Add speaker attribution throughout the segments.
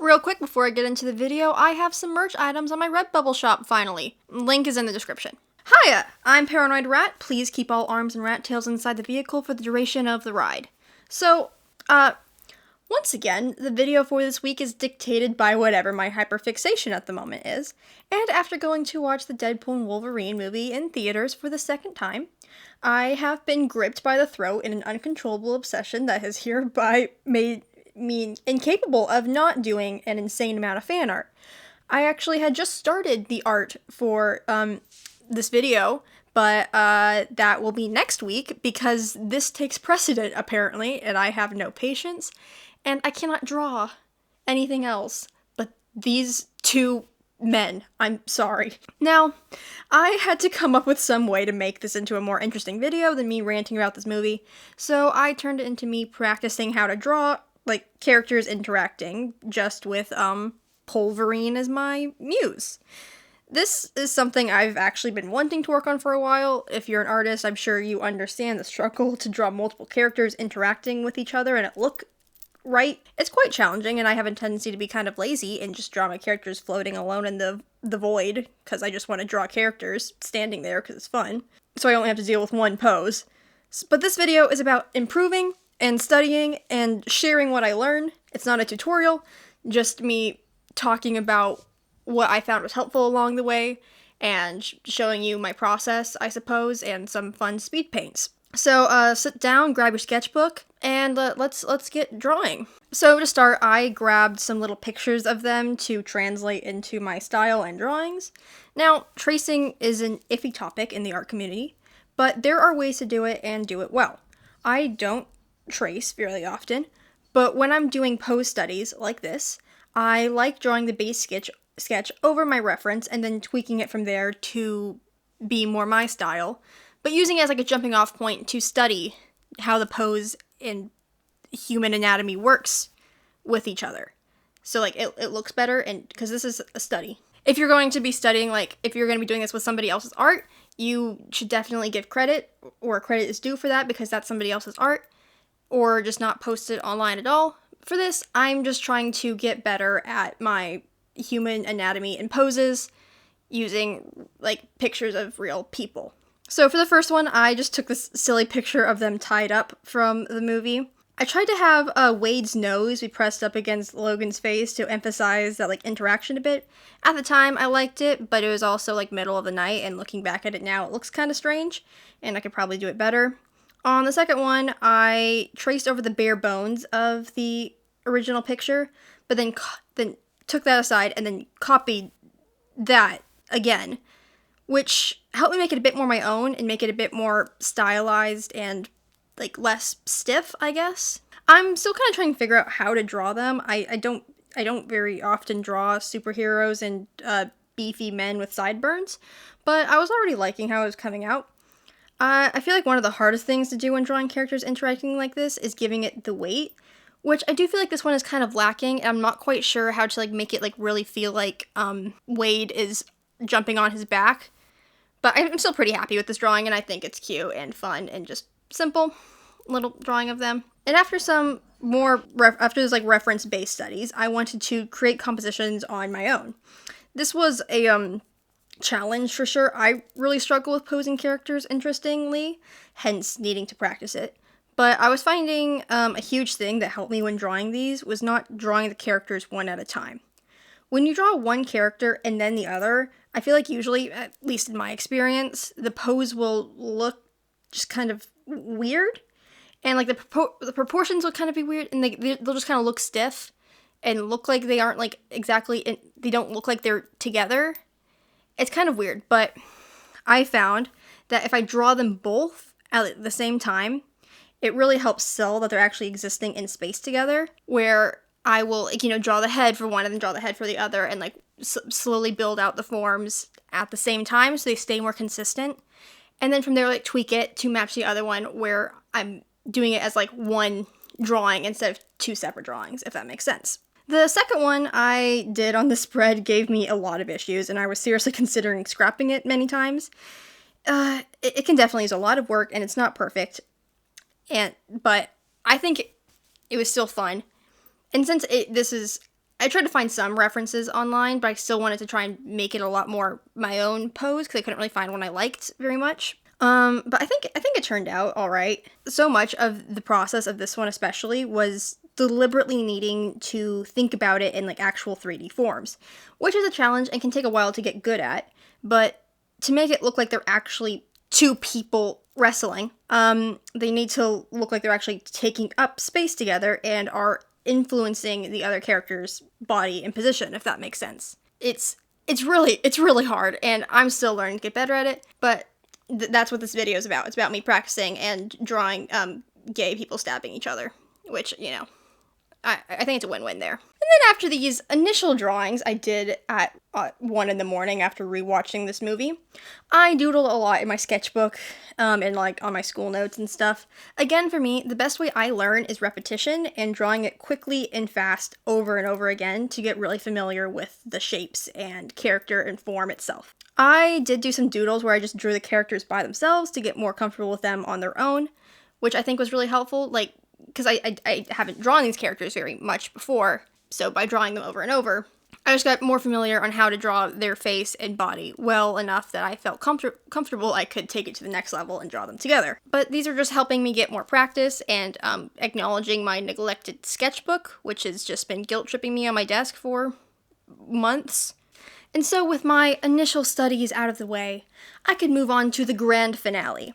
Speaker 1: Real quick before I get into the video, I have some merch items on my Redbubble shop finally. Link is in the description. Hiya! I'm Paranoid Rat. Please keep all arms and rat tails inside the vehicle for the duration of the ride. So, once again, the video for this week is dictated by whatever my hyperfixation at the moment is, and after going to watch the Deadpool and Wolverine movie in theaters for the second time, I have been gripped by the throat in an uncontrollable obsession that has hereby made me incapable of not doing an insane amount of fan art. I actually had just started the art for this video, but that will be next week because this takes precedent apparently, and I have no patience, and I cannot draw anything else but these two men. I'm sorry. Now, I had to come up with some way to make this into a more interesting video than me ranting about this movie, so I turned it into me practicing how to draw like characters interacting just with Wolverine as my muse. This is something I've actually been wanting to work on for a while. If you're an artist, I'm sure you understand the struggle to draw multiple characters interacting with each other and it look right. It's quite challenging, and I have a tendency to be kind of lazy and just draw my characters floating alone in the void, because I just want to draw characters standing there because it's fun. So I only have to deal with one pose. But this video is about improving and studying and sharing what I learn. It's not a tutorial, just me talking about what I found was helpful along the way and showing you my process, I suppose, and some fun speed paints. So sit down, grab your sketchbook, and let's get drawing. So to start, I grabbed some little pictures of them to translate into my style and drawings. Now, tracing is an iffy topic in the art community, but there are ways to do it and do it well. I don't trace fairly often, but when I'm doing pose studies like this, I like drawing the base sketch over my reference and then tweaking it from there to be more my style, but using it as like a jumping off point to study how the pose in human anatomy works with each other. So like it looks better, and because this is a study. If you're going to be studying, like if you're going to be doing this with somebody else's art, you should definitely give credit, or credit is due for that because that's somebody else's art, or just not post it online at all. For this, I'm just trying to get better at my human anatomy and poses using like pictures of real people. So for the first one, I just took this silly picture of them tied up from the movie. I tried to have Wade's nose be pressed up against Logan's face to emphasize that like interaction a bit. At the time, I liked it, but it was also like middle of the night, and looking back at it now, it looks kind of strange, and I could probably do it better. On the second one, I traced over the bare bones of the original picture, but then took that aside and then copied that again, which helped me make it a bit more my own and make it a bit more stylized and like less stiff, I guess. I'm still kind of trying to figure out how to draw them. I don't very often draw superheroes and beefy men with sideburns, but I was already liking how it was coming out. I feel like one of the hardest things to do when drawing characters interacting like this is giving it the weight, which I do feel like this one is kind of lacking, and I'm not quite sure how to like make it like really feel like Wade is jumping on his back. But I'm still pretty happy with this drawing, and I think it's cute and fun and just simple little drawing of them. And after some more after this like reference-based studies, I wanted to create compositions on my own. This was a challenge for sure. I really struggle with posing characters interestingly, hence needing to practice it. But I was finding a huge thing that helped me when drawing these was not drawing the characters one at a time. When you draw one character and then the other, I feel like usually, at least in my experience, the pose will look just kind of weird, and like the proportions will kind of be weird, and they'll just kind of look stiff and look like they aren't like exactly, they don't look like they're together. It's kind of weird, but I found that if I draw them both at the same time, it really helps sell that they're actually existing in space together, where I will, like, draw the head for one and then draw the head for the other, and like slowly build out the forms at the same time so they stay more consistent. And then from there, like, tweak it to match the other one where I'm doing it as like one drawing instead of two separate drawings, if that makes sense. The second one I did on the spread gave me a lot of issues, and I was seriously considering scrapping it many times. It can definitely use a lot of work, and it's not perfect. But I think it was still fun. And since this is I tried to find some references online, but I still wanted to try and make it a lot more my own pose because I couldn't really find one I liked very much. But I think it turned out all right. So much of the process of this one, especially, was deliberately needing to think about it in like actual 3D forms, which is a challenge and can take a while to get good at. But to make it look like they're actually two people wrestling, they need to look like they're actually taking up space together and are influencing the other character's body and position, if that makes sense. It's really hard, and I'm still learning to get better at it, but that's what this video is about. It's about me practicing and drawing gay people stabbing each other, which, you know, I think it's a win-win there. And then after these initial drawings I did at 1 in the morning after rewatching this movie, I doodle a lot in my sketchbook and like on my school notes and stuff. Again, for me, the best way I learn is repetition and drawing it quickly and fast over and over again to get really familiar with the shapes and character and form itself. I did do some doodles where I just drew the characters by themselves to get more comfortable with them on their own, which I think was really helpful, like, because I haven't drawn these characters very much before, so by drawing them over and over, I just got more familiar on how to draw their face and body well enough that I felt comfortable I could take it to the next level and draw them together. But these are just helping me get more practice and acknowledging my neglected sketchbook, which has just been guilt-tripping me on my desk for months. And so with my initial studies out of the way, I could move on to the grand finale.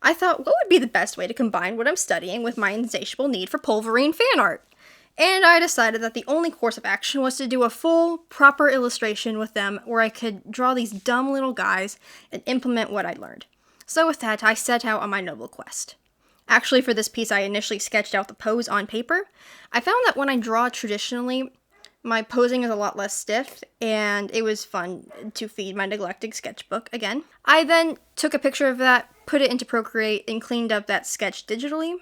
Speaker 1: I thought, what would be the best way to combine what I'm studying with my insatiable need for Wolverine fan art? And I decided that the only course of action was to do a full, proper illustration with them where I could draw these dumb little guys and implement what I learned. So with that, I set out on my noble quest. Actually, for this piece, I initially sketched out the pose on paper. I found that when I draw traditionally, my posing is a lot less stiff, and it was fun to feed my neglected sketchbook again. I then took a picture of that, put it into Procreate, and cleaned up that sketch digitally.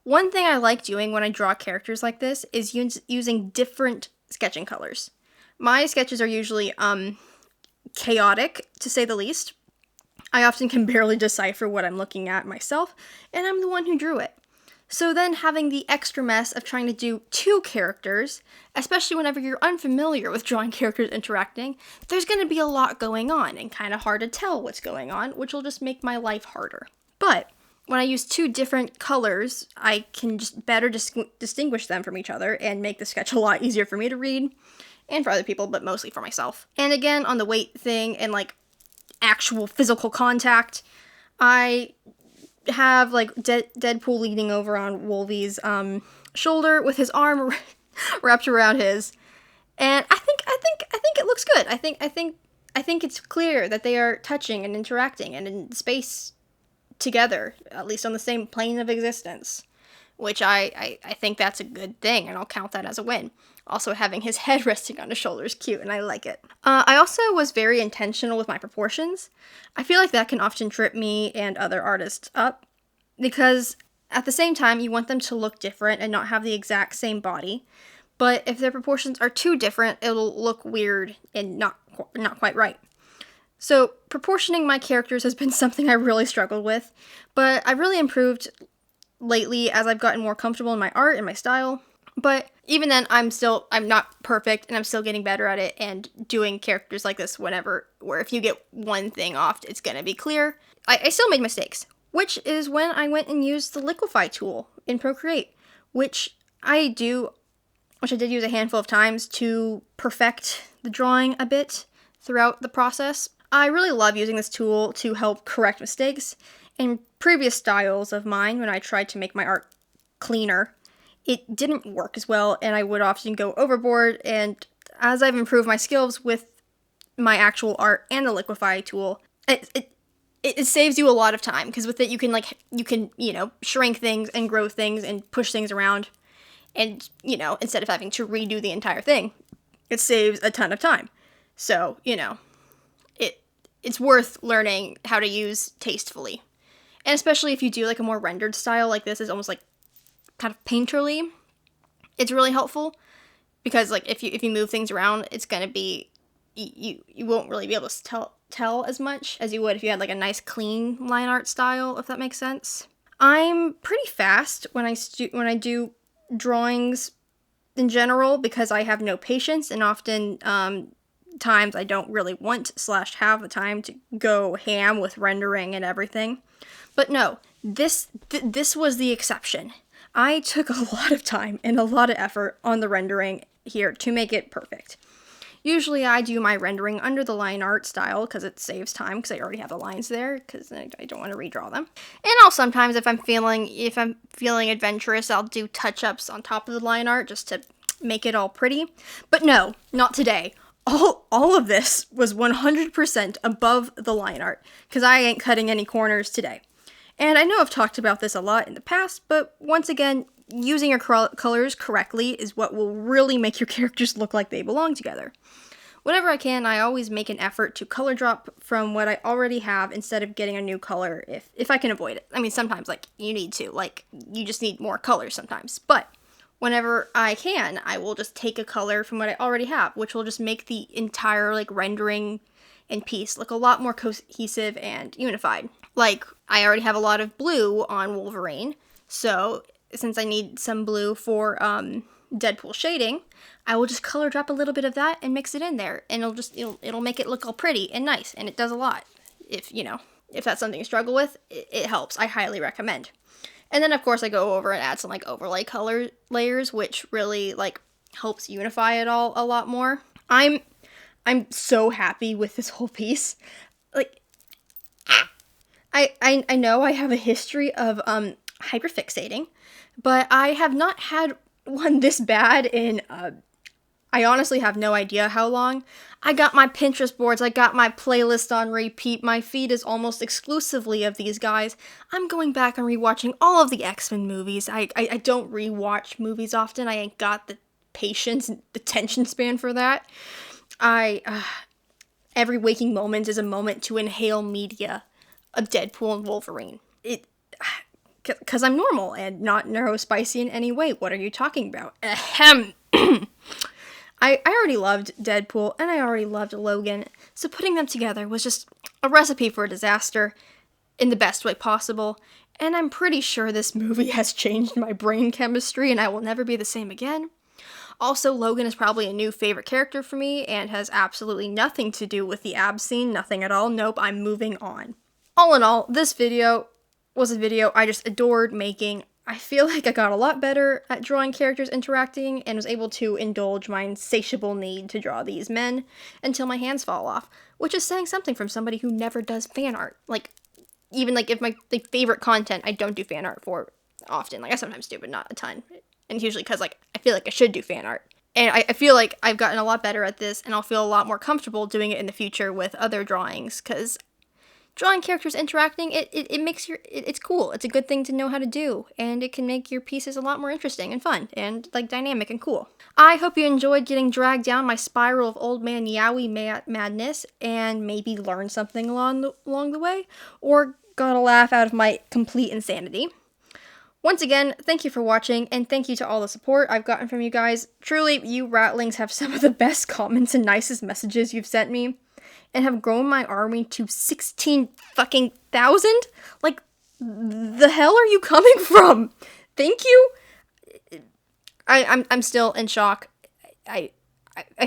Speaker 1: One thing I like doing when I draw characters like this is using different sketching colors. My sketches are usually chaotic, to say the least. I often can barely decipher what I'm looking at myself, and I'm the one who drew it. So then having the extra mess of trying to do two characters, especially whenever you're unfamiliar with drawing characters interacting, there's going to be a lot going on and kind of hard to tell what's going on, which will just make my life harder. But when I use two different colors, I can just better distinguish them from each other and make the sketch a lot easier for me to read and for other people, but mostly for myself. And again, on the weight thing and like actual physical contact, I have like Deadpool leaning over on Wolvie's shoulder with his arm wrapped around his, and I think it looks good. I think it's clear that they are touching and interacting and in space together, at least on the same plane of existence, which I think that's a good thing, and I'll count that as a win. Also, having his head resting on his shoulder is cute, and I like it. I also was very intentional with my proportions. I feel like that can often trip me and other artists up, because at the same time, you want them to look different and not have the exact same body, but if their proportions are too different, it'll look weird and not quite right. So, proportioning my characters has been something I really struggled with, but I've really improved lately as I've gotten more comfortable in my art and my style. But even then, I'm not perfect, and I'm still getting better at it, and doing characters like this where if you get one thing off, it's gonna be clear. I still made mistakes, which is when I went and used the liquify tool in Procreate, which I did use a handful of times to perfect the drawing a bit throughout the process. I really love using this tool to help correct mistakes. In previous styles of mine, when I tried to make my art cleaner, it didn't work as well, and I would often go overboard, and as I've improved my skills with my actual art and the liquify tool, it saves you a lot of time, because with it you can shrink things and grow things and push things around, and instead of having to redo the entire thing, it saves a ton of time. So it's worth learning how to use tastefully, and especially if you do like a more rendered style like this is almost like kind of painterly, it's really helpful, because like if you move things around, it's gonna be you won't really be able to tell as much as you would if you had like a nice clean line art style, if that makes sense. I'm pretty fast when I do drawings in general because I have no patience, and often times I don't really want / have the time to go ham with rendering and everything. But no, this was the exception. I took a lot of time and a lot of effort on the rendering here to make it perfect. Usually I do my rendering under the line art style because it saves time because I already have the lines there because I don't want to redraw them. And I'll sometimes, if I'm feeling adventurous, I'll do touch-ups on top of the line art just to make it all pretty. But no, not today. All of this was 100% above the line art because I ain't cutting any corners today. And I know I've talked about this a lot in the past, but once again, using your colors correctly is what will really make your characters look like they belong together. Whenever I can, I always make an effort to color drop from what I already have instead of getting a new color if I can avoid it. I mean, sometimes, you need to. You just need more colors sometimes. But whenever I can, I will just take a color from what I already have, which will just make the entire, rendering and piece look a lot more cohesive and unified. I already have a lot of blue on Wolverine, so since I need some blue for Deadpool shading, I will just color drop a little bit of that and mix it in there, and it'll make it look all pretty and nice, and it does a lot. If that's something you struggle with, it helps. I highly recommend. And then of course I go over and add some overlay color layers, which really helps unify it all a lot more. I'm so happy with this whole piece. I know I have a history of hyperfixating, but I have not had one this bad in I honestly have no idea how long. I got my Pinterest boards, I got my playlist on repeat, my feed is almost exclusively of these guys. I'm going back and rewatching all of the X-Men movies. I don't rewatch movies often, I ain't got the patience and attention span for that. Every waking moment is a moment to inhale media of Deadpool and Wolverine. Because I'm normal and not neurospicy in any way. What are you talking about? Ahem. I already loved Deadpool, and I already loved Logan, so putting them together was just a recipe for a disaster in the best way possible, and I'm pretty sure this movie has changed my brain chemistry, and I will never be the same again. Also, Logan is probably a new favorite character for me, and has absolutely nothing to do with the ab scene, nothing at all. Nope, I'm moving on. All in all, this video was a video I just adored making. I feel like I got a lot better at drawing characters interacting and was able to indulge my insatiable need to draw these men until my hands fall off, which is saying something from somebody who never does fan art. Even if my favorite content I don't do fan art for often. I sometimes do, but not a ton. And usually because I feel like I should do fan art. And I feel like I've gotten a lot better at this, and I'll feel a lot more comfortable doing it in the future with other drawings, because drawing characters interacting, it makes it's cool. It's a good thing to know how to do, and it can make your pieces a lot more interesting and fun, and dynamic and cool. I hope you enjoyed getting dragged down my spiral of old man yaoi madness, and maybe learned something along the way, or got a laugh out of my complete insanity. Once again, thank you for watching, and thank you to all the support I've gotten from you guys. Truly, you ratlings have some of the best comments and nicest messages you've sent me, and have grown my army to 16 fucking thousand? The hell are you coming from? Thank you? I'm still in shock. I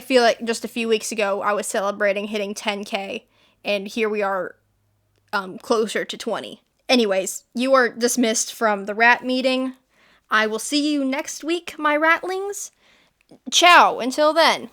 Speaker 1: feel like just a few weeks ago I was celebrating hitting 10K, and here we are closer to 20. Anyways, you are dismissed from the rat meeting. I will see you next week, my ratlings. Ciao, until then.